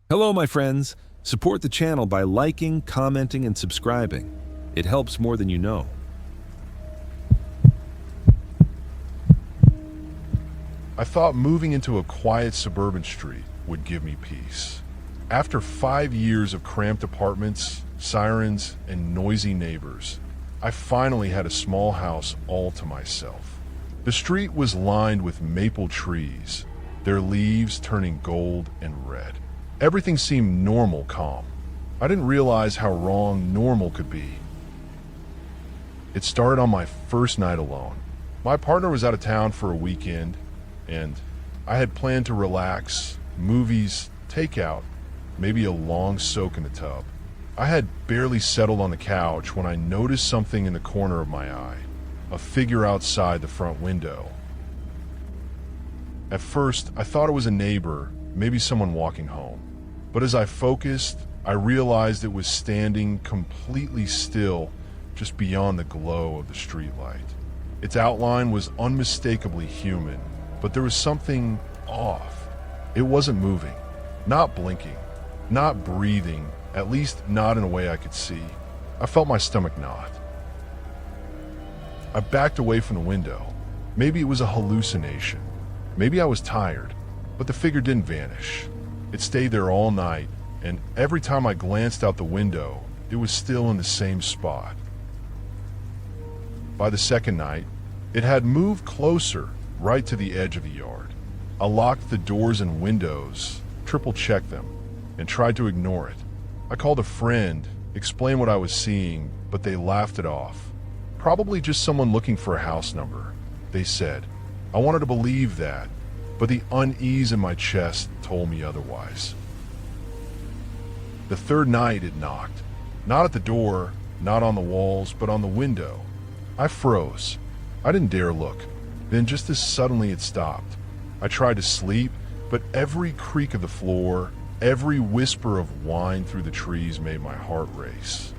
Hello, my friends. Support the channel by liking, commenting, and subscribing. It helps more than you know. I thought moving into a quiet suburban street would give me peace. After 5 years of cramped apartments, sirens, and noisy neighbors, I finally had a small house all to myself. The street was lined with maple trees, their leaves turning gold and red. Everything seemed normal calm. I didn't realize how wrong normal could be. It started on my first night alone. My partner was out of town for a weekend, and I had planned to relax, movies, takeout, maybe a long soak in the tub. I had barely settled on the couch when I noticed something in the corner of my eye, a figure outside the front window. At first, I thought it was a neighbor, maybe someone walking home. But as I focused, I realized it was standing completely still just beyond the glow of the streetlight. Its outline was unmistakably human, but there was something off. It wasn't moving, not blinking, not breathing, at least not in a way I could see. I felt my stomach knot. I backed away from the window. Maybe it was a hallucination. Maybe I was tired, but the figure didn't vanish. It stayed there all night, and every time I glanced out the window, it was still in the same spot. By the second night, it had moved closer, right to the edge of the yard. I locked the doors and windows, triple-checked them, and tried to ignore it. I called a friend, explained what I was seeing, but they laughed it off. Probably just someone looking for a house number, they said. I wanted to believe that, but the unease in my chest told me otherwise. The third night it knocked, not at the door, not on the walls, but on the window. I froze. I didn't dare look. Then just as suddenly it stopped. I tried to sleep, but every creak of the floor, every whisper of whine through the trees made my heart race.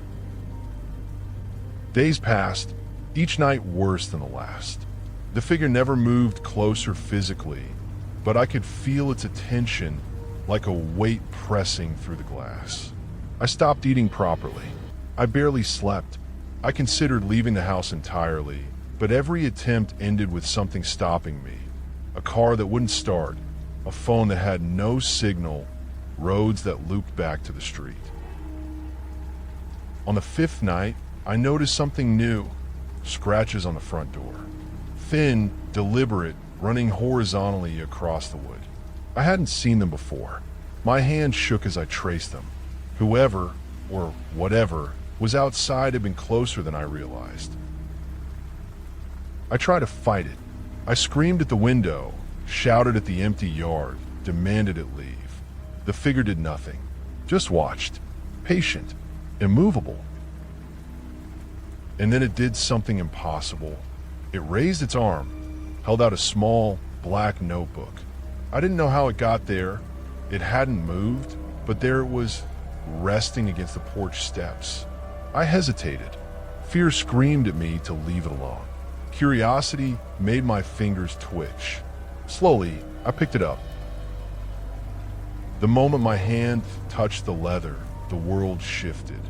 Days passed, each night worse than the last. The figure never moved closer physically, but I could feel its attention like a weight pressing through the glass. I stopped eating properly. I barely slept. I considered leaving the house entirely, but every attempt ended with something stopping me. A car that wouldn't start, a phone that had no signal, roads that looped back to the street. On the fifth night, I noticed something new. Scratches on the front door. Thin, deliberate, running horizontally across the wood. I hadn't seen them before. My hand shook as I traced them. Whoever, or whatever, was outside had been closer than I realized. I tried to fight it. I screamed at the window, shouted at the empty yard, demanded it leave. The figure did nothing, just watched, patient, immovable. And then it did something impossible. It raised its arm, held out a small, black notebook. I didn't know how it got there. It hadn't moved, but there it was, resting against the porch steps. I hesitated. Fear screamed at me to leave it alone. Curiosity made my fingers twitch. Slowly, I picked it up. The moment my hand touched the leather, the world shifted.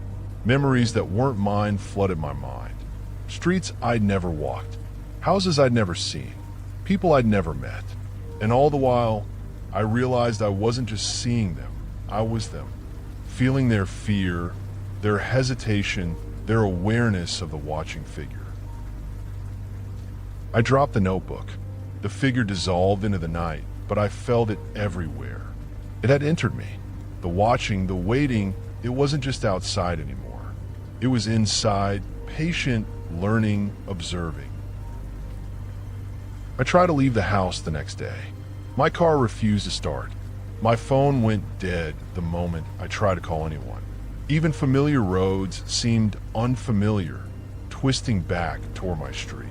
Memories that weren't mine flooded my mind. Streets I'd never walked, houses I'd never seen, people I'd never met. And all the while, I realized I wasn't just seeing them, I was them. Feeling their fear, their hesitation, their awareness of the watching figure. I dropped the notebook. The figure dissolved into the night, but I felt it everywhere. It had entered me. The watching, the waiting, it wasn't just outside anymore. It was inside, patient, learning, observing. I tried to leave the house the next day. My car refused to start. My phone went dead the moment I tried to call anyone. Even familiar roads seemed unfamiliar, twisting back toward my street.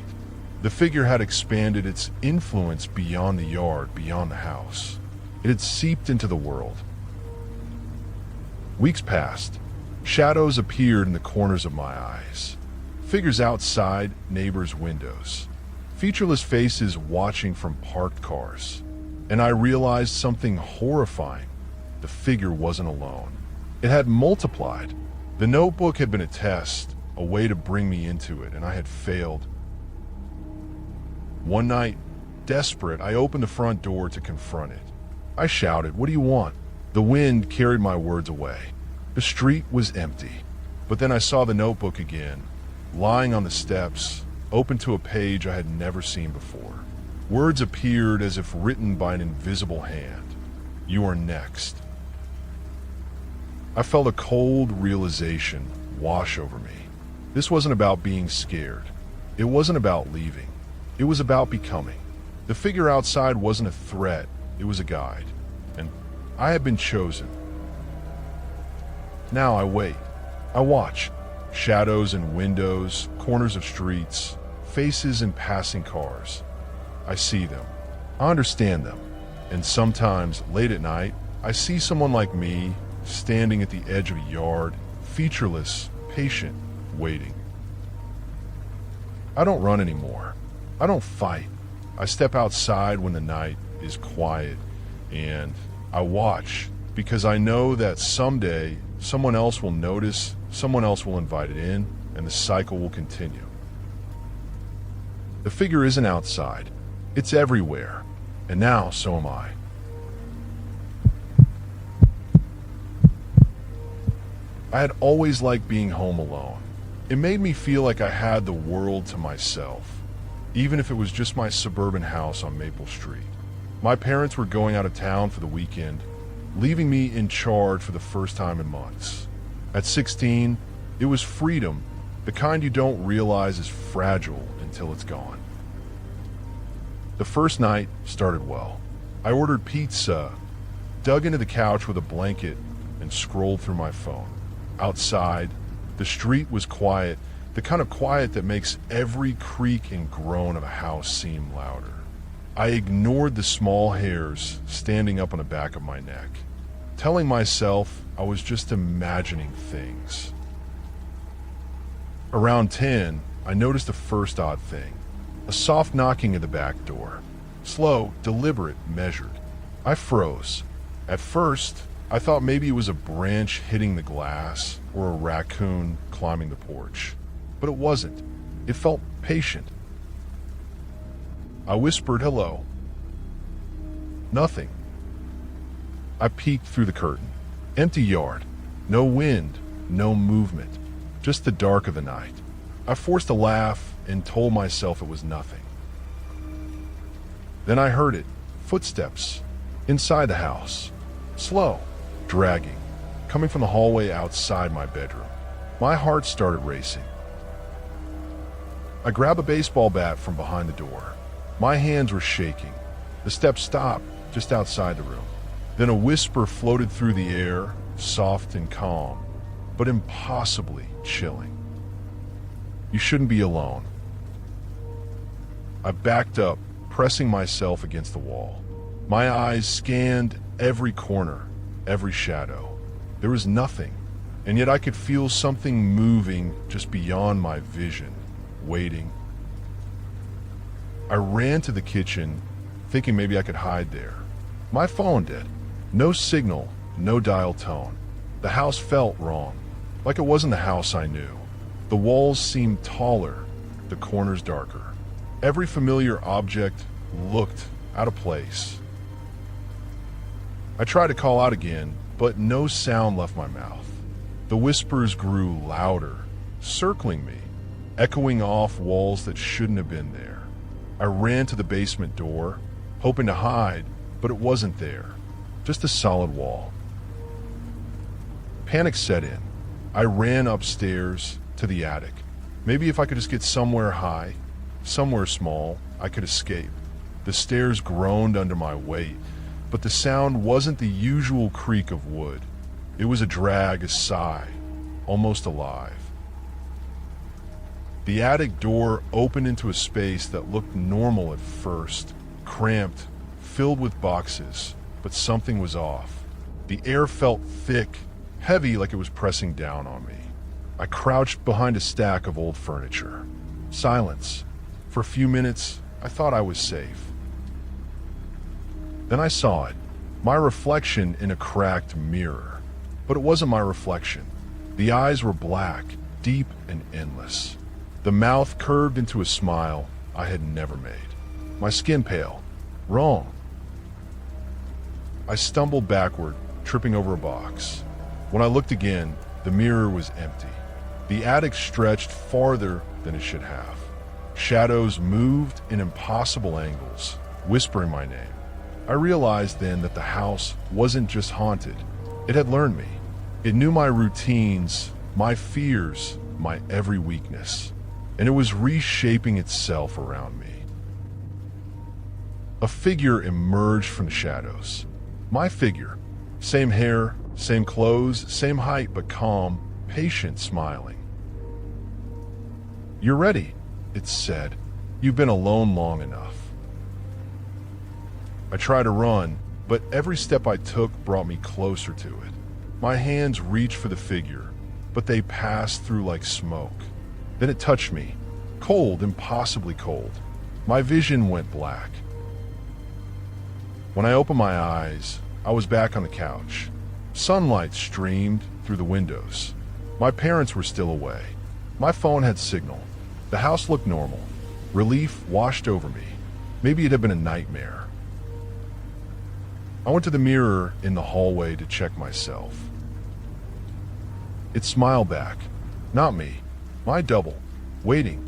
The figure had expanded its influence beyond the yard, beyond the house. It had seeped into the world. Weeks passed. Shadows appeared in the corners of my eyes. Figures outside neighbors' windows. Featureless faces watching from parked cars. And I realized something horrifying. the figure wasn't alone. It had multiplied. The notebook had been a test, a way to bring me into it, and I had failed. One night, desperate, I opened the front door to confront it. I shouted, "What do you want?" The wind carried my words away. The street was empty. But then I saw the notebook again, lying on the steps, open to a page I had never seen before. Words appeared as if written by an invisible hand. "You are next." I felt a cold realization wash over me. This wasn't about being scared. It wasn't about leaving. It was about becoming. The figure outside wasn't a threat. It was a guide. And I had been chosen. Now I wait. I watch. Shadows in windows, corners of streets, faces in passing cars. I see them. I understand them. And sometimes, late at night, I see someone like me standing at the edge of a yard, featureless, patient, waiting. I don't run anymore. I don't fight. I step outside when the night is quiet, and I watch because I know that someday someone else will notice, someone else will invite it in, and the cycle will continue. The figure isn't outside. It's everywhere. And now so am I. I had always liked being home alone. It made me feel like I had the world to myself, even if it was just my suburban house on Maple Street. My parents were going out of town for the weekend, leaving me in charge for the first time in months. At 16, it was freedom, the kind you don't realize is fragile until it's gone. The first night started well. I ordered pizza, dug into the couch with a blanket, and scrolled through my phone. Outside, the street was quiet, the kind of quiet that makes every creak and groan of a house seem louder. I ignored the small hairs standing up on the back of my neck, telling myself I was just imagining things. Around 10, I noticed the first odd thing. A soft knocking at the back door. Slow, deliberate, measured. I froze. At first, I thought maybe it was a branch hitting the glass or a raccoon climbing the porch. But it wasn't. It felt patient. I whispered hello. Nothing. I peeked through the curtain. Empty yard. No wind. No movement. Just the dark of the night. I forced a laugh and told myself it was nothing. Then I heard it. Footsteps. Inside the house. Slow. Dragging. Coming from the hallway outside my bedroom. My heart started racing. I grabbed a baseball bat from behind the door. My hands were shaking. The steps stopped just outside the room. Then a whisper floated through the air, soft and calm, but impossibly chilling. "You shouldn't be alone." I backed up, pressing myself against the wall. My eyes scanned every corner, every shadow. There was nothing, and yet I could feel something moving just beyond my vision, waiting. I ran to the kitchen, thinking maybe I could hide there. My phone did. No signal, no dial tone. The house felt wrong, like it wasn't the house I knew. The walls seemed taller, the corners darker. Every familiar object looked out of place. I tried to call out again, but no sound left my mouth. The whispers grew louder, circling me, echoing off walls that shouldn't have been there. I ran to the basement door, hoping to hide, but it wasn't there. Just a solid wall. Panic set in. I ran upstairs to the attic. Maybe if I could just get somewhere high, somewhere small, I could escape. The stairs groaned under my weight, but the sound wasn't the usual creak of wood. It was a drag, a sigh, almost alive. The attic door opened into a space that looked normal at first, cramped, filled with boxes, but something was off. The air felt thick, heavy like it was pressing down on me. I crouched behind a stack of old furniture. Silence. For a few minutes, I thought I was safe. Then I saw it. My reflection in a cracked mirror. But it wasn't my reflection. The eyes were black, deep and endless. The mouth curved into a smile I had never made. My skin pale. Wrong. I stumbled backward, tripping over a box. When I looked again, the mirror was empty. The attic stretched farther than it should have. Shadows moved in impossible angles, whispering my name. I realized then that the house wasn't just haunted. It had learned me. It knew my routines, my fears, my every weakness, and it was reshaping itself around me. A figure emerged from the shadows. My figure. Same hair, same clothes, same height, but calm, patient, smiling. "You're ready," it said. "You've been alone long enough." I tried to run, but every step I took brought me closer to it. My hands reached for the figure, but they passed through like smoke. Then it touched me, cold, impossibly cold. My vision went black. When I opened my eyes, I was back on the couch. Sunlight streamed through the windows. My parents were still away. My phone had signal. The house looked normal. Relief washed over me. Maybe it had been a nightmare. I went to the mirror in the hallway to check myself. It smiled back. Not me. My double. Waiting.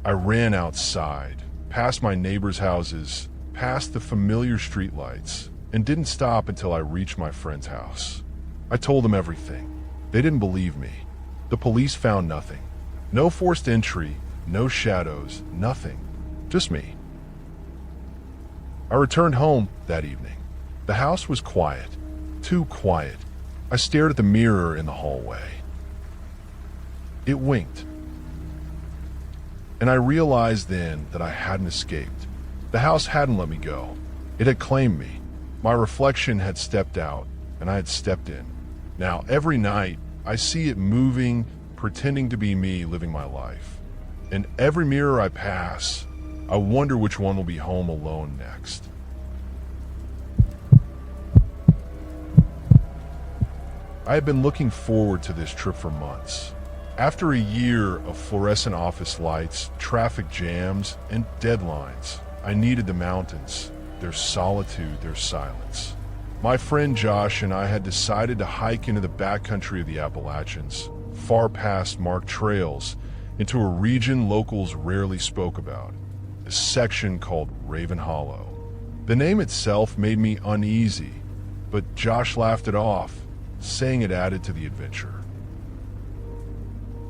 I ran outside, past my neighbors' houses, past the familiar streetlights, and didn't stop until I reached my friend's house. I told them everything. They didn't believe me. The police found nothing. No forced entry, no shadows, nothing. Just me. I returned home that evening. The house was quiet. Too quiet. I stared at the mirror in the hallway. It winked. And I realized then that I hadn't escaped. The house hadn't let me go. It had claimed me. My reflection had stepped out, and I had stepped in. Now, every night, I see it moving, pretending to be me living my life. In every mirror I pass, I wonder which one will be home alone next. I had been looking forward to this trip for months. After a year of fluorescent office lights, traffic jams, and deadlines, I needed the mountains, their solitude, their silence. My friend Josh and I had decided to hike into the backcountry of the Appalachians, far past marked trails, into a region locals rarely spoke about, a section called Raven Hollow. The name itself made me uneasy, but Josh laughed it off, saying it added to the adventure.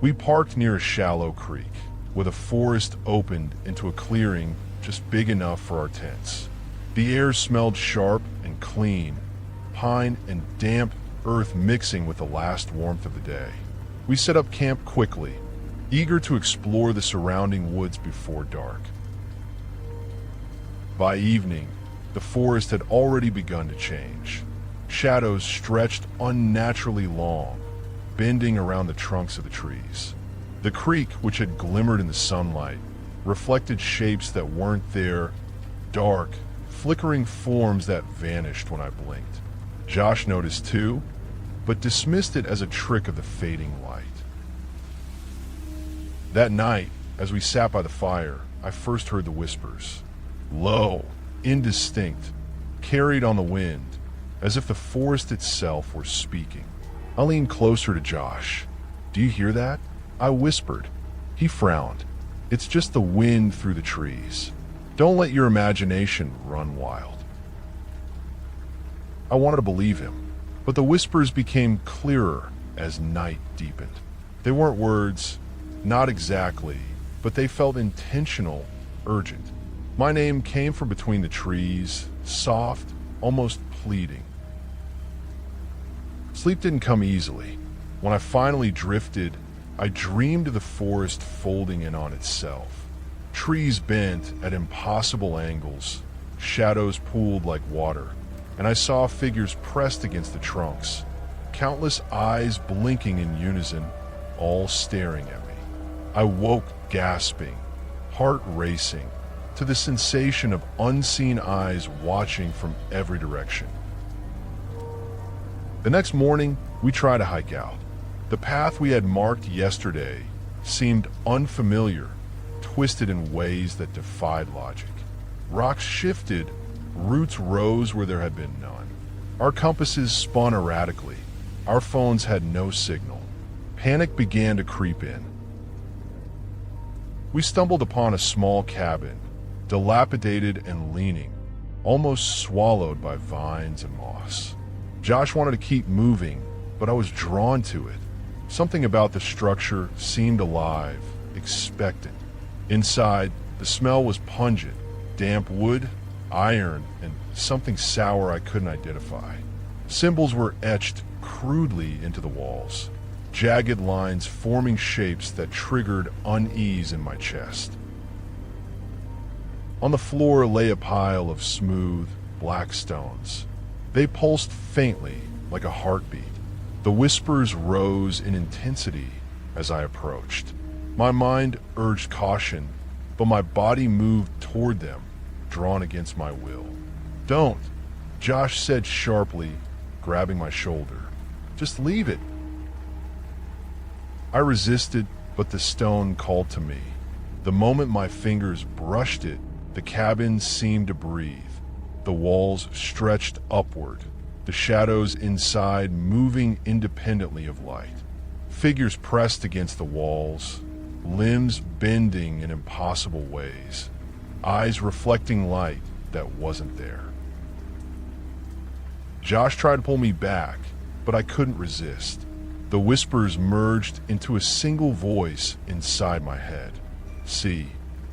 We parked near a shallow creek, where the forest opened into a clearing just big enough for our tents. The air smelled sharp and clean, pine and damp earth mixing with the last warmth of the day. We set up camp quickly, eager to explore the surrounding woods before dark. By evening, the forest had already begun to change. Shadows stretched unnaturally long, bending around the trunks of the trees. The creek, which had glimmered in the sunlight, reflected shapes that weren't there, dark, flickering forms that vanished when I blinked. Josh noticed too, but dismissed it as a trick of the fading light. That night, as we sat by the fire, I first heard the whispers. Low, indistinct, carried on the wind, as if the forest itself were speaking. I leaned closer to Josh. "Do you hear that?" I whispered. He frowned. "It's just the wind through the trees. Don't let your imagination run wild." I wanted to believe him, but the whispers became clearer as night deepened. They weren't words, not exactly, but they felt intentional, urgent. My name came from between the trees, soft, almost pleading. Sleep didn't come easily. When I finally drifted, I dreamed of the forest folding in on itself. Trees bent at impossible angles, shadows pooled like water, and I saw figures pressed against the trunks, countless eyes blinking in unison, all staring at me. I woke gasping, heart racing, to the sensation of unseen eyes watching from every direction. The next morning, we tried to hike out. The path we had marked yesterday seemed unfamiliar, twisted in ways that defied logic. Rocks shifted, roots rose where there had been none. Our compasses spun erratically. Our phones had no signal. Panic began to creep in. We stumbled upon a small cabin, dilapidated and leaning, almost swallowed by vines and moss. Josh wanted to keep moving, but I was drawn to it. Something about the structure seemed alive, expectant. Inside, the smell was pungent, damp wood, iron, and something sour I couldn't identify. Symbols were etched crudely into the walls, jagged lines forming shapes that triggered unease in my chest. On the floor lay a pile of smooth, black stones. They pulsed faintly, like a heartbeat. The whispers rose in intensity as I approached. My mind urged caution, but my body moved toward them, drawn against my will. "Don't," Josh said sharply, grabbing my shoulder. "Just leave it." I resisted, but the stone called to me. The moment my fingers brushed it, the cabin seemed to breathe. The walls stretched upward, the shadows inside moving independently of light. Figures pressed against the walls, limbs bending in impossible ways, eyes reflecting light that wasn't there. Josh tried to pull me back, but I couldn't resist. The whispers merged into a single voice inside my head. See,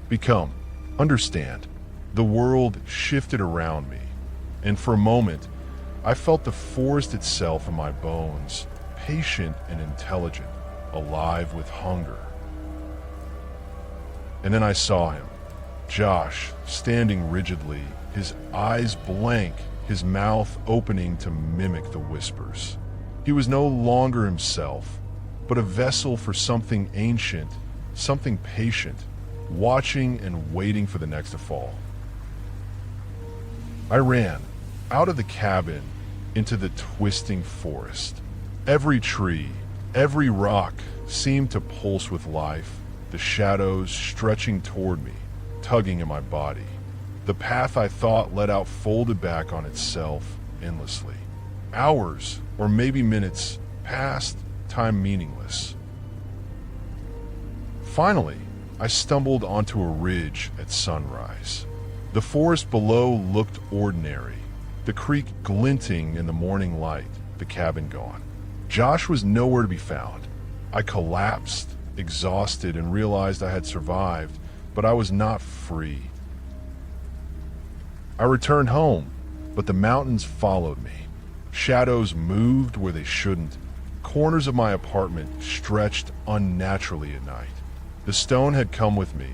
become, understand. The world shifted around me, and for a moment, I felt the forest itself in my bones, patient and intelligent, alive with hunger. And then I saw him, Josh, standing rigidly, his eyes blank, his mouth opening to mimic the whispers. He was no longer himself, but a vessel for something ancient, something patient, watching and waiting for the next to fall. I ran out of the cabin into the twisting forest. Every tree, every rock seemed to pulse with life, the shadows stretching toward me, tugging at my body. The path I thought led out folded back on itself endlessly. Hours, or maybe minutes, passed, time meaningless. Finally, I stumbled onto a ridge at sunrise. The forest below looked ordinary, the creek glinting in the morning light, the cabin gone. Josh was nowhere to be found. I collapsed, exhausted, and realized I had survived, but I was not free. I returned home, but the mountains followed me. Shadows moved where they shouldn't. Corners of my apartment stretched unnaturally at night. The stone had come with me,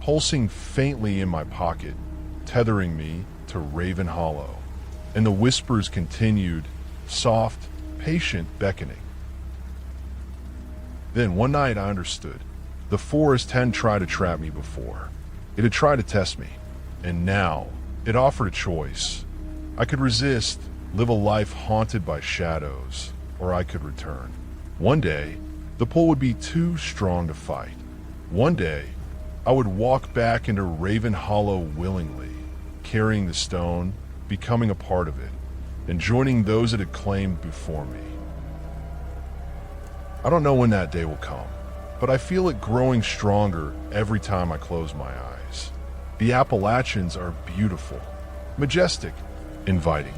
pulsing faintly in my pocket, tethering me to Raven Hollow. And the whispers continued, soft, patient beckoning. Then one night I understood. The forest hadn't tried to trap me before. It had tried to test me. And now it offered a choice. I could resist, live a life haunted by shadows, or I could return. One day, the pull would be too strong to fight. One day, I would walk back into Raven Hollow willingly, carrying the stone, becoming a part of it, and joining those it had claimed before me. I don't know when that day will come, but I feel it growing stronger every time I close my eyes. The Appalachians are beautiful, majestic, inviting,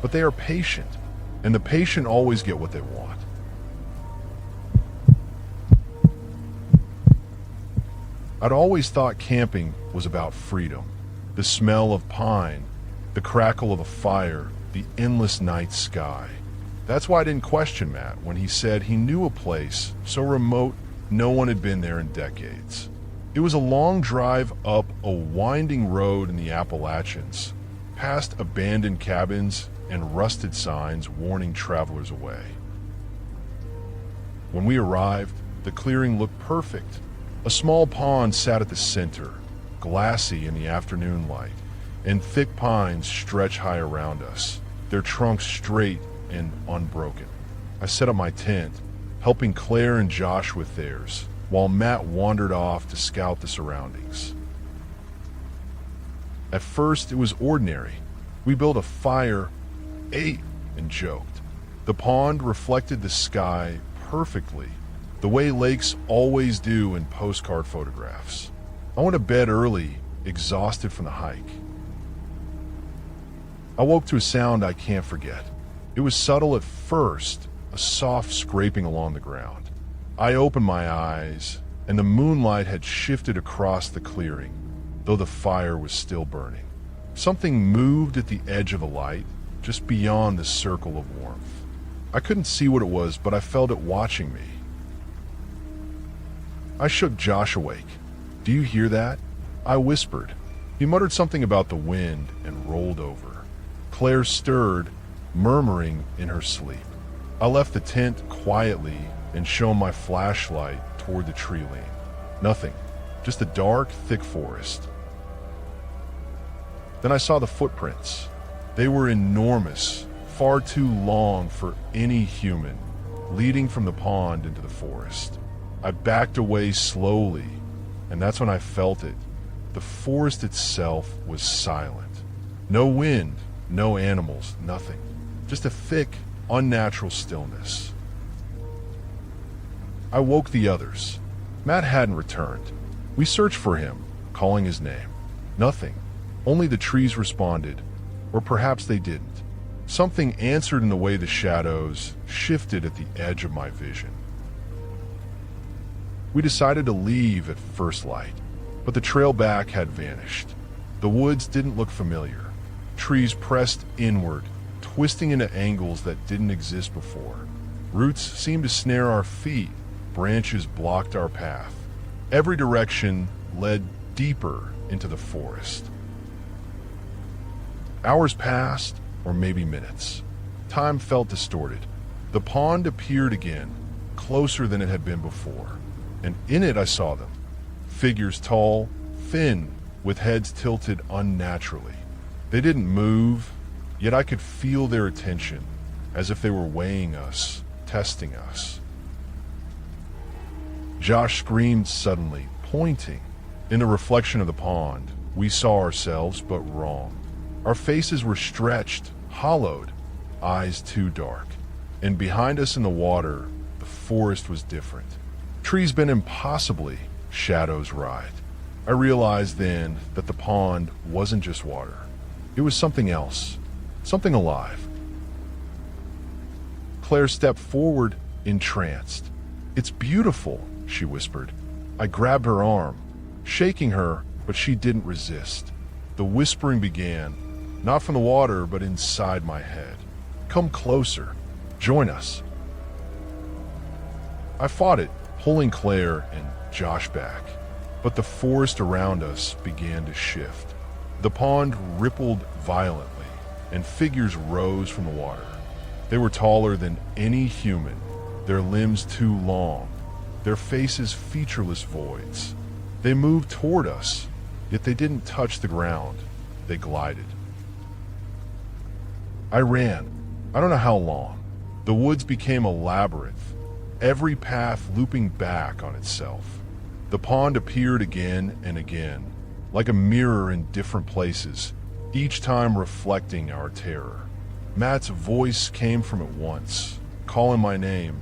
but they are patient, and the patient always get what they want. I'd always thought camping was about freedom, the smell of pine, the crackle of a fire, the endless night sky. That's why I didn't question Matt when he said he knew a place so remote no one had been there in decades. It was a long drive up a winding road in the Appalachians, past abandoned cabins and rusted signs warning travelers away. When we arrived, the clearing looked perfect. A small pond sat at the center, glassy in the afternoon light, and thick pines stretch high around us, their trunks straight and unbroken. I set up my tent, helping Claire and Josh with theirs, while Matt wandered off to scout the surroundings. At first, it was ordinary. We built a fire, ate, and joked. The pond reflected the sky perfectly, the way lakes always do in postcard photographs. I went to bed early, exhausted from the hike. I woke to a sound I can't forget. It was subtle at first, a soft scraping along the ground. I opened my eyes, and the moonlight had shifted across the clearing, though the fire was still burning. Something moved at the edge of the light, just beyond the circle of warmth. I couldn't see what it was, but I felt it watching me. I shook Josh awake. "Do you hear that?" I whispered. He muttered something about the wind and rolled over. Claire stirred, murmuring in her sleep. I left the tent quietly and shone my flashlight toward the tree lane. Nothing, just a dark, thick forest. Then I saw the footprints. They were enormous, far too long for any human, leading from the pond into the forest. I backed away slowly, and that's when I felt it. The forest itself was silent. No wind, no animals, nothing. Just a thick, unnatural stillness. I woke the others. Matt hadn't returned. We searched for him, calling his name. Nothing. Only the trees responded, or perhaps they didn't. Something answered in the way the shadows shifted at the edge of my vision. We decided to leave at first light, but the trail back had vanished. The woods didn't look familiar. Trees pressed inward, twisting into angles that didn't exist before. Roots seemed to snare our feet, branches blocked our path. Every direction led deeper into the forest. Hours passed, or maybe minutes. Time felt distorted. The pond appeared again, closer than it had been before, and in it I saw them. Figures tall, thin, with heads tilted unnaturally. They didn't move, yet I could feel their attention, as if they were weighing us, testing us. Josh screamed suddenly, pointing. In the reflection of the pond, we saw ourselves, but wrong. Our faces were stretched, hollowed, eyes too dark. And behind us in the water, the forest was different. Trees bent impossibly, shadows writhed. I realized then that the pond wasn't just water. It was something else, something alive. Claire stepped forward, entranced. "It's beautiful," she whispered. I grabbed her arm, shaking her, but she didn't resist. The whispering began, not from the water, but inside my head. "Come closer. Join us." I fought it, pulling Claire and Josh back, but the forest around us began to shift. The pond rippled violently, and figures rose from the water. They were taller than any human, their limbs too long, their faces featureless voids. They moved toward us, yet they didn't touch the ground. They glided. I ran. I don't know how long. The woods became a labyrinth, every path looping back on itself. The pond appeared again and again, like a mirror in different places, each time reflecting our terror. Matt's voice came from it once, calling my name,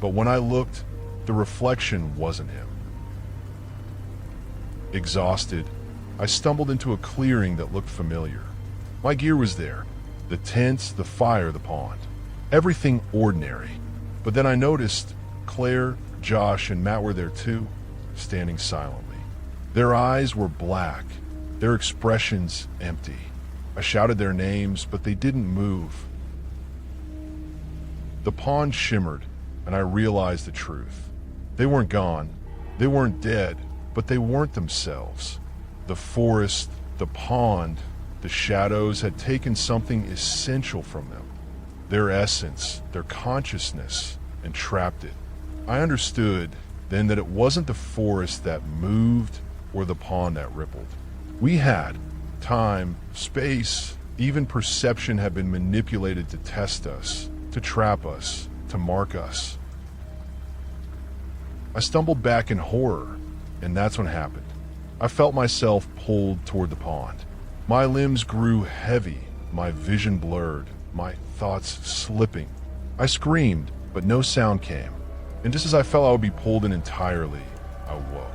but when I looked, the reflection wasn't him. Exhausted, I stumbled into a clearing that looked familiar. My gear was there. The tents, the fire, the pond. Everything ordinary. But then I noticed Claire, Josh, and Matt were there too, standing silently. Their eyes were black, their expressions empty. I shouted their names, but they didn't move. The pond shimmered, and I realized the truth. They weren't gone. They weren't dead, but they weren't themselves. The forest, the pond, the shadows had taken something essential from them, their essence, their consciousness, and trapped it. I understood then that it wasn't the forest that moved or the pond that rippled. We had time, space, even perception had been manipulated to test us, to trap us, to mark us. I stumbled back in horror, and that's what happened. I felt myself pulled toward the pond. My limbs grew heavy, my vision blurred, my thoughts slipping. I screamed, but no sound came. And just as I felt I would be pulled in entirely, I woke.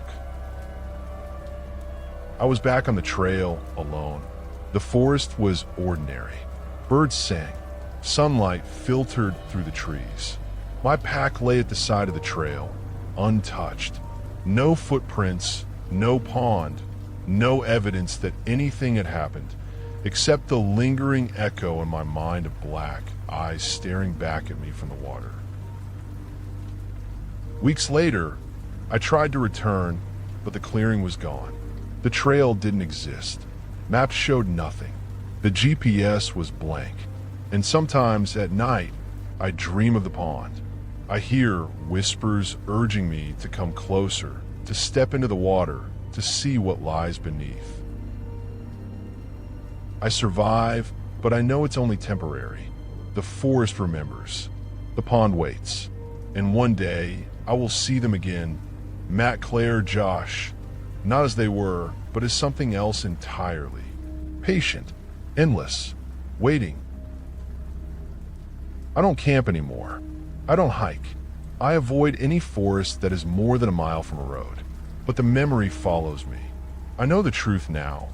I was back on the trail, alone. The forest was ordinary. Birds sang. Sunlight filtered through the trees. My pack lay at the side of the trail, untouched. No footprints, no pond, no evidence that anything had happened, except the lingering echo in my mind of black eyes staring back at me from the water. Weeks later, I tried to return, but the clearing was gone. The trail didn't exist. Maps showed nothing. The GPS was blank. And sometimes at night, I dream of the pond. I hear whispers urging me to come closer, to step into the water, to see what lies beneath. I survive, but I know it's only temporary. The forest remembers. The pond waits. And one day, I will see them again. Matt, Claire, Josh. Not as they were, but as something else entirely. Patient, endless, waiting. I don't camp anymore. I don't hike. I avoid any forest that is more than a mile from a road. But the memory follows me. I know the truth now.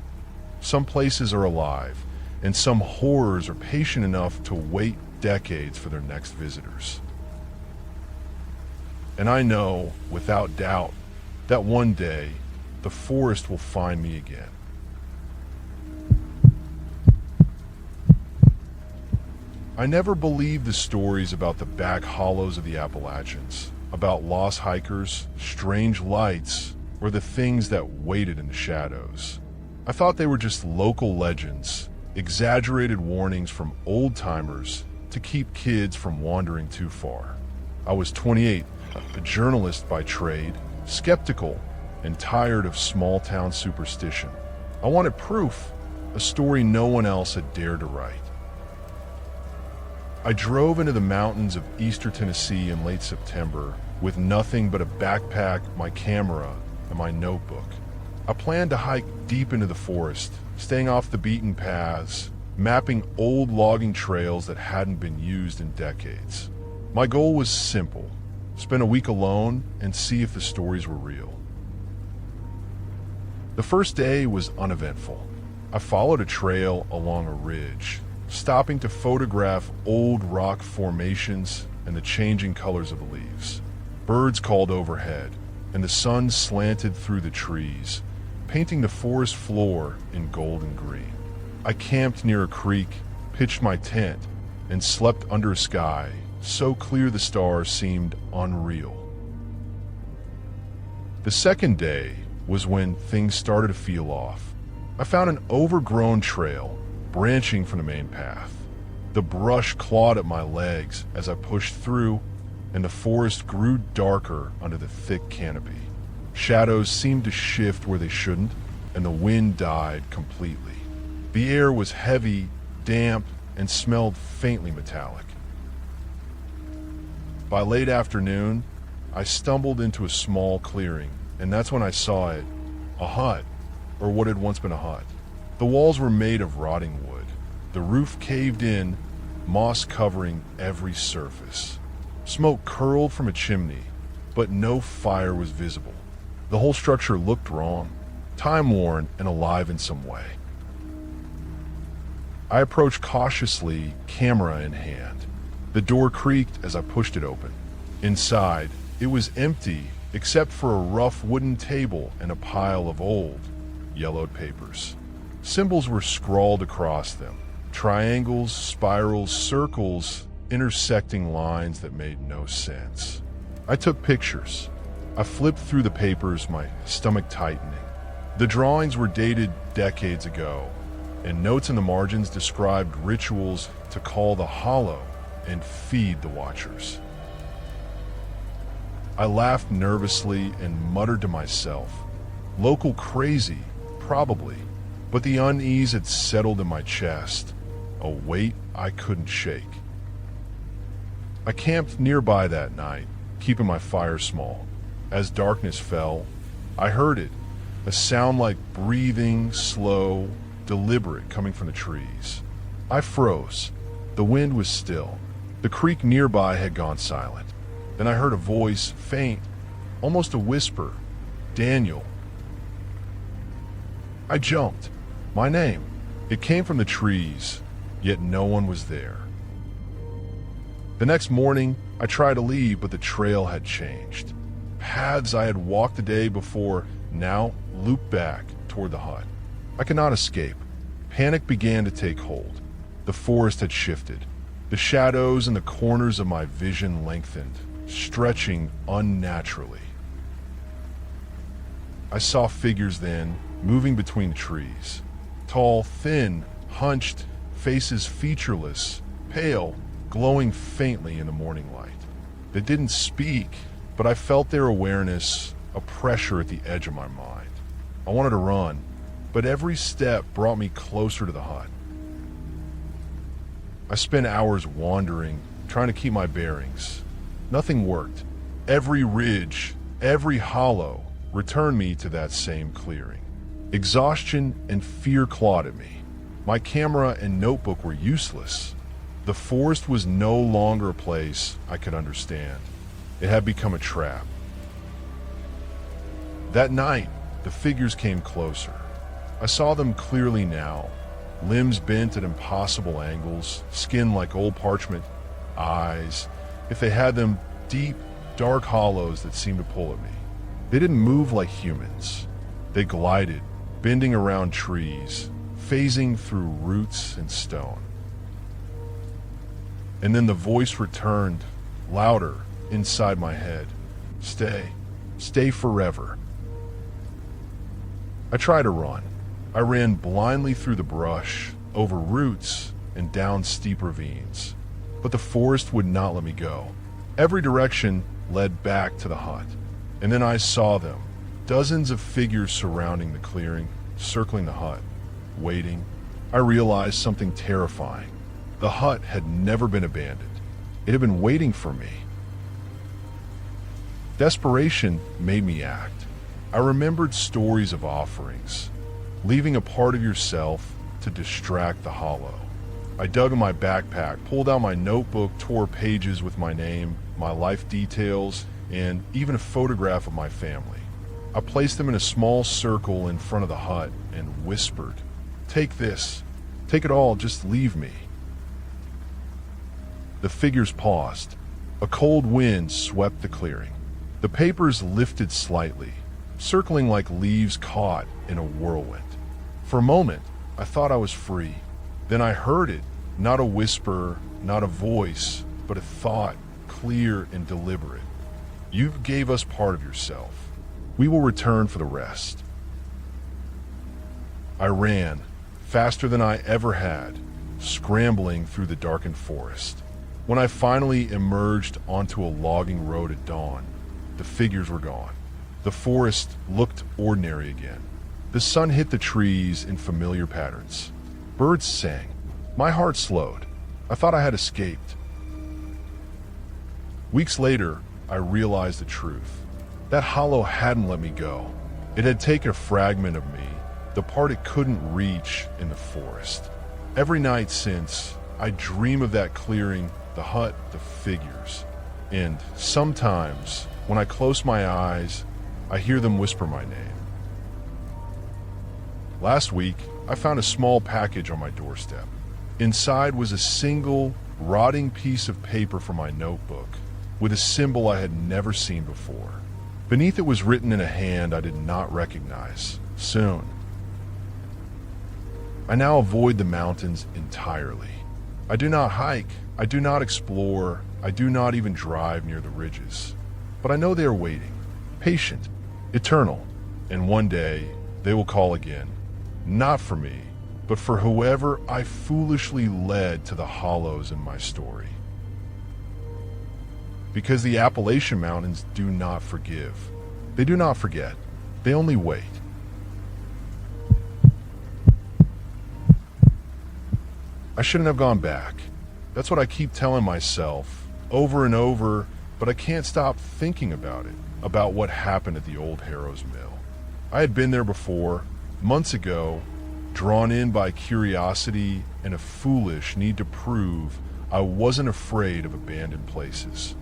Some places are alive, and some horrors are patient enough to wait decades for their next visitors. And I know, without doubt, that one day, the forest will find me again. I never believed the stories about the back hollows of the Appalachians, about lost hikers, strange lights, or the things that waited in the shadows. I thought they were just local legends, exaggerated warnings from old-timers to keep kids from wandering too far. I was 28, a journalist by trade, skeptical, and tired of small-town superstition. I wanted proof, a story no one else had dared to write. I drove into the mountains of eastern Tennessee in late September with nothing but a backpack, my camera, and my notebook. I planned to hike deep into the forest, staying off the beaten paths, mapping old logging trails that hadn't been used in decades. My goal was simple: spend a week alone and see if the stories were real. The first day was uneventful. I followed a trail along a ridge, stopping to photograph old rock formations and the changing colors of the leaves. Birds called overhead, and the sun slanted through the trees, painting the forest floor in gold and green. I camped near a creek, pitched my tent, and slept under a sky so clear the stars seemed unreal. The second day was when things started to feel off. I found an overgrown trail branching from the main path. The brush clawed at my legs as I pushed through, and the forest grew darker under the thick canopy. Shadows seemed to shift where they shouldn't, and the wind died completely. The air was heavy, damp, and smelled faintly metallic. By late afternoon, I stumbled into a small clearing, and that's when I saw it, a hut, or what had once been a hut. The walls were made of rotting wood. The roof caved in, moss covering every surface. Smoke curled from a chimney, but no fire was visible. The whole structure looked wrong, time-worn and alive in some way. I approached cautiously, camera in hand. The door creaked as I pushed it open. Inside, it was empty except for a rough wooden table and a pile of old, yellowed papers. Symbols were scrawled across them. Triangles, spirals, circles, intersecting lines that made no sense. I took pictures. I flipped through the papers, my stomach tightening. The drawings were dated decades ago, and notes in the margins described rituals to call the hollow and feed the watchers. I laughed nervously and muttered to myself, Local crazy, probably, but the unease had settled in my chest, a weight I couldn't shake. I camped nearby that night, keeping my fire small. As darkness fell, I heard it, a sound like breathing, slow, deliberate, coming from the trees. I froze. The wind was still. The creek nearby had gone silent. Then I heard a voice, faint, almost a whisper. Daniel. I jumped. My name. It came from the trees, yet no one was there. The next morning, I tried to leave, but the trail had changed. Paths I had walked the day before now looped back toward the hut. I could not escape. Panic began to take hold. The forest had shifted. The shadows in the corners of my vision lengthened, stretching unnaturally. I saw figures then, moving between the trees. Tall, thin, hunched, faces featureless, pale, glowing faintly in the morning light. They didn't speak, but I felt their awareness, a pressure at the edge of my mind. I wanted to run, but every step brought me closer to the hut. I spent hours wandering, trying to keep my bearings. Nothing worked. Every ridge, every hollow returned me to that same clearing. Exhaustion and fear clawed at me. My camera and notebook were useless. The forest was no longer a place I could understand. It had become a trap. That night, the figures came closer. I saw them clearly now. Limbs bent at impossible angles, skin like old parchment, eyes, if they had them, deep, dark hollows that seemed to pull at me. They didn't move like humans. They glided, bending around trees, phasing through roots and stone. And then the voice returned, louder, inside my head. Stay. Stay forever. I tried to run. I ran blindly through the brush, over roots, and down steep ravines. But the forest would not let me go. Every direction led back to the hut. And then I saw them, dozens of figures surrounding the clearing, circling the hut, waiting. I realized something terrifying. The hut had never been abandoned. It had been waiting for me. Desperation made me act. I remembered stories of offerings, leaving a part of yourself to distract the hollow. I dug in my backpack, pulled out my notebook, tore pages with my name, my life details, and even a photograph of my family. I placed them in a small circle in front of the hut and whispered, "Take this. Take it all, just leave me." The figures paused. A cold wind swept the clearing. The papers lifted slightly, circling like leaves caught in a whirlwind. For a moment, I thought I was free. Then I heard it, not a whisper, not a voice, but a thought, clear and deliberate. You gave us part of yourself. We will return for the rest. I ran, faster than I ever had, scrambling through the darkened forest. When I finally emerged onto a logging road at dawn, the figures were gone. The forest looked ordinary again. The sun hit the trees in familiar patterns. Birds sang. My heart slowed. I thought I had escaped. Weeks later, I realized the truth. That hollow hadn't let me go. It had taken a fragment of me, the part it couldn't reach in the forest. Every night since, I dream of that clearing, the hut, the figures. And sometimes, when I close my eyes, I hear them whisper my name. Last week, I found a small package on my doorstep. Inside was a single, rotting piece of paper from my notebook, with a symbol I had never seen before. Beneath it was written in a hand I did not recognize. Soon. I now avoid the mountains entirely. I do not hike, I do not explore, I do not even drive near the ridges. But I know they are waiting, patient, eternal, and one day they will call again. Not for me, but for whoever I foolishly led to the hollows in my story. Because the Appalachian Mountains do not forgive. They do not forget. They only wait. I shouldn't have gone back. That's what I keep telling myself over and over, but I can't stop thinking about it, about what happened at the old Harrow's Mill. I had been there before, months ago, drawn in by curiosity and a foolish need to prove I wasn't afraid of abandoned places.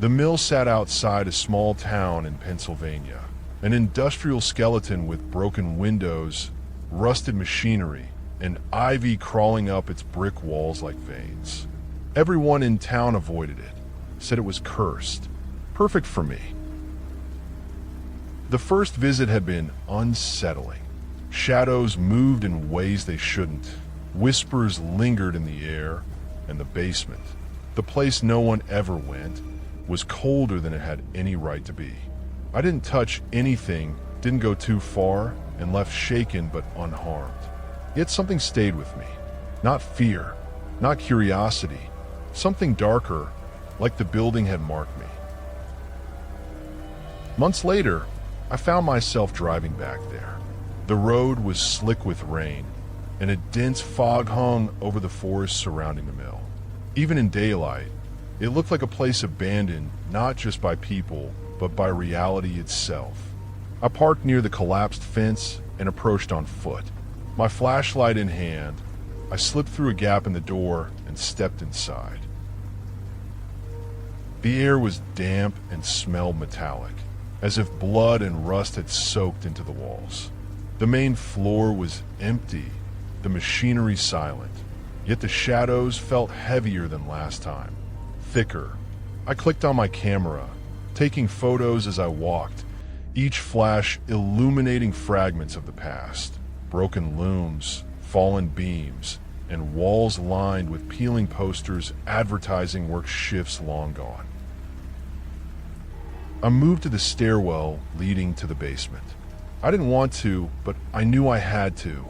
The mill sat outside a small town in Pennsylvania, an industrial skeleton with broken windows, rusted machinery, and ivy crawling up its brick walls like veins. Everyone in town avoided it, said it was cursed. Perfect for me. The first visit had been unsettling. Shadows moved in ways they shouldn't. Whispers lingered in the air, and the basement, the place no one ever went, was colder than it had any right to be. I didn't touch anything, didn't go too far, and left shaken but unharmed. Yet something stayed with me. Not fear, not curiosity, something darker, like the building had marked me. Months later, I found myself driving back there. The road was slick with rain, and a dense fog hung over the forest surrounding the mill. Even in daylight, it looked like a place abandoned not just by people, but by reality itself. I parked near the collapsed fence and approached on foot. My flashlight in hand, I slipped through a gap in the door and stepped inside. The air was damp and smelled metallic, as if blood and rust had soaked into the walls. The main floor was empty, the machinery silent, yet the shadows felt heavier than last time, thicker. I clicked on my camera, taking photos as I walked, each flash illuminating fragments of the past, broken looms, fallen beams, and walls lined with peeling posters advertising work shifts long gone. I moved to the stairwell leading to the basement. I didn't want to, but I knew I had to.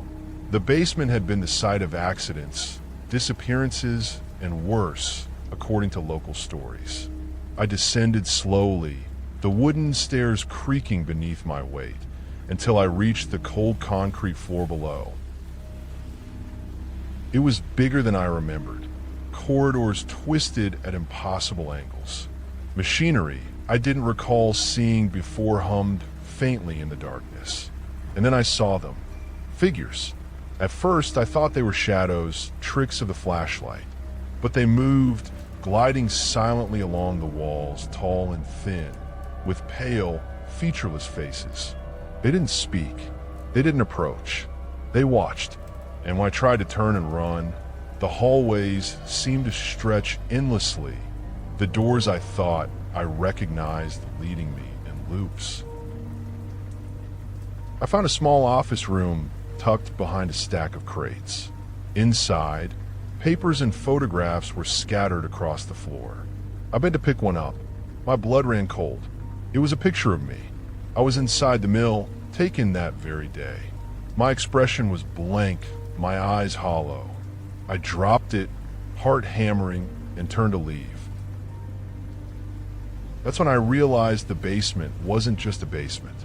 The basement had been the site of accidents, disappearances, and worse, according to local stories. I descended slowly, the wooden stairs creaking beneath my weight, until I reached the cold concrete floor below. It was bigger than I remembered, corridors twisted at impossible angles. Machinery I didn't recall seeing before hummed faintly in the darkness. And then I saw them. Figures. At first, I thought they were shadows, tricks of the flashlight. But they moved, gliding silently along the walls, tall and thin, with pale, featureless faces. They didn't speak. They didn't approach. They watched. And when I tried to turn and run, the hallways seemed to stretch endlessly. The doors I thought I recognized leading me in loops. I found a small office room tucked behind a stack of crates. Inside, papers and photographs were scattered across the floor. I bent to pick one up. My blood ran cold. It was a picture of me. I was inside the mill, taken that very day. My expression was blank, my eyes hollow. I dropped it, heart hammering, and turned to leave. That's when I realized the basement wasn't just a basement.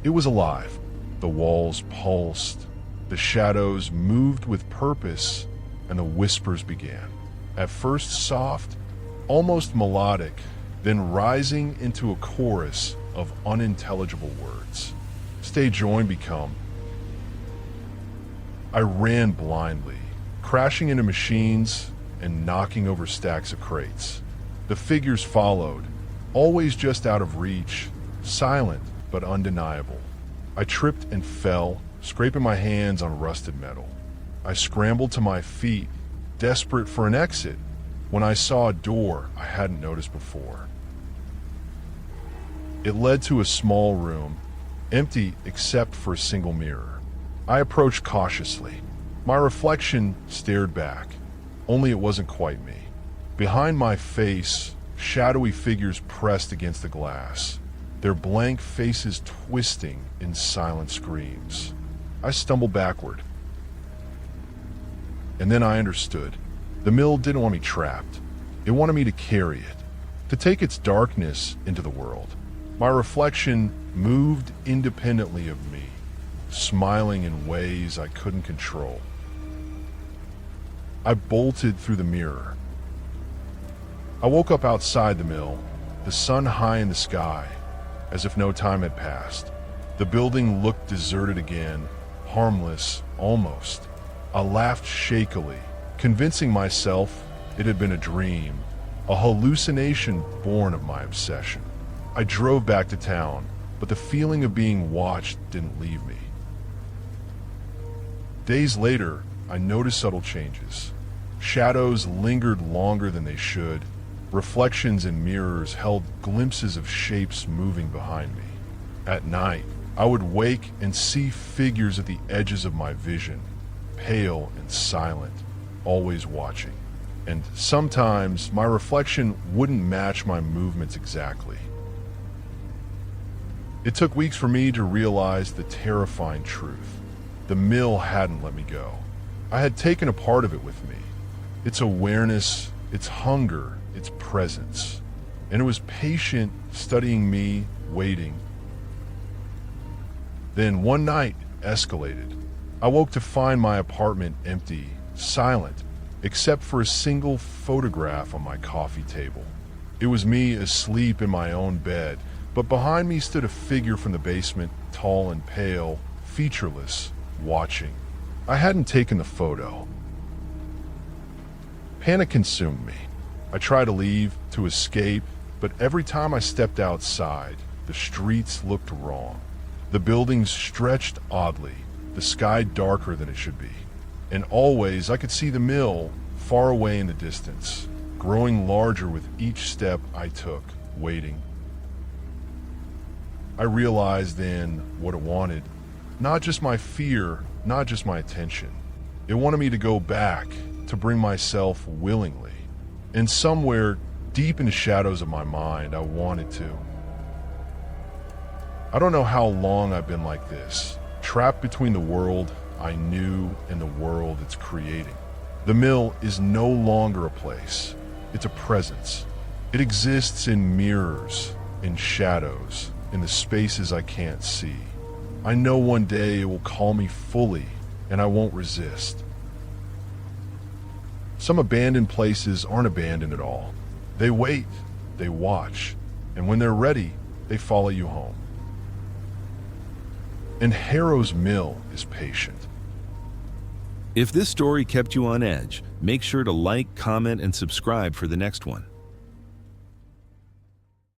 It was alive. The walls pulsed, the shadows moved with purpose, and the whispers began. At first soft, almost melodic, then rising into a chorus of unintelligible words. Stage join become. I ran blindly, crashing into machines and knocking over stacks of crates. The figures followed, always just out of reach, silent but undeniable. I tripped and fell, scraping my hands on rusted metal. I scrambled to my feet, desperate for an exit, when I saw a door I hadn't noticed before. It led to a small room, empty except for a single mirror. I approached cautiously. My reflection stared back, only it wasn't quite me. Behind my face, shadowy figures pressed against the glass, their blank faces twisting in silent screams. I stumbled backward. And then I understood. The mill didn't want me trapped. It wanted me to carry it, to take its darkness into the world. My reflection moved independently of me, smiling in ways I couldn't control. I bolted through the mirror. I woke up outside the mill, the sun high in the sky, as if no time had passed. The building looked deserted again, harmless, almost. I laughed shakily, convincing myself it had been a dream, a hallucination born of my obsession. I drove back to town, but the feeling of being watched didn't leave me. Days later, I noticed subtle changes. Shadows lingered longer than they should. Reflections in mirrors held glimpses of shapes moving behind me. At night, I would wake and see figures at the edges of my vision, pale and silent, always watching. And sometimes my reflection wouldn't match my movements exactly. It took weeks for me to realize the terrifying truth. The mill hadn't let me go. I had taken a part of it with me. Its awareness, its hunger, its presence. And it was patient, studying me, waiting. Then one night escalated. I woke to find my apartment empty, silent, except for a single photograph on my coffee table. It was me asleep in my own bed, but behind me stood a figure from the basement, tall and pale, featureless, watching. I hadn't taken the photo. Panic consumed me. I tried to leave, to escape, but every time I stepped outside, the streets looked wrong. The buildings stretched oddly, the sky darker than it should be. And always I could see the mill far away in the distance, growing larger with each step I took, waiting. I realized then what it wanted. Not just my fear, not just my attention. It wanted me to go back, to bring myself willingly. And somewhere deep in the shadows of my mind, I wanted to. I don't know how long I've been like this, trapped between the world I knew and the world it's creating. The mill is no longer a place. It's a presence. It exists in mirrors, in shadows, in the spaces I can't see. I know one day it will call me fully, and I won't resist. Some abandoned places aren't abandoned at all. They wait, they watch, and when they're ready, they follow you home. And Harrow's Mill is patient. If this story kept you on edge, make sure to like, comment, and subscribe for the next one.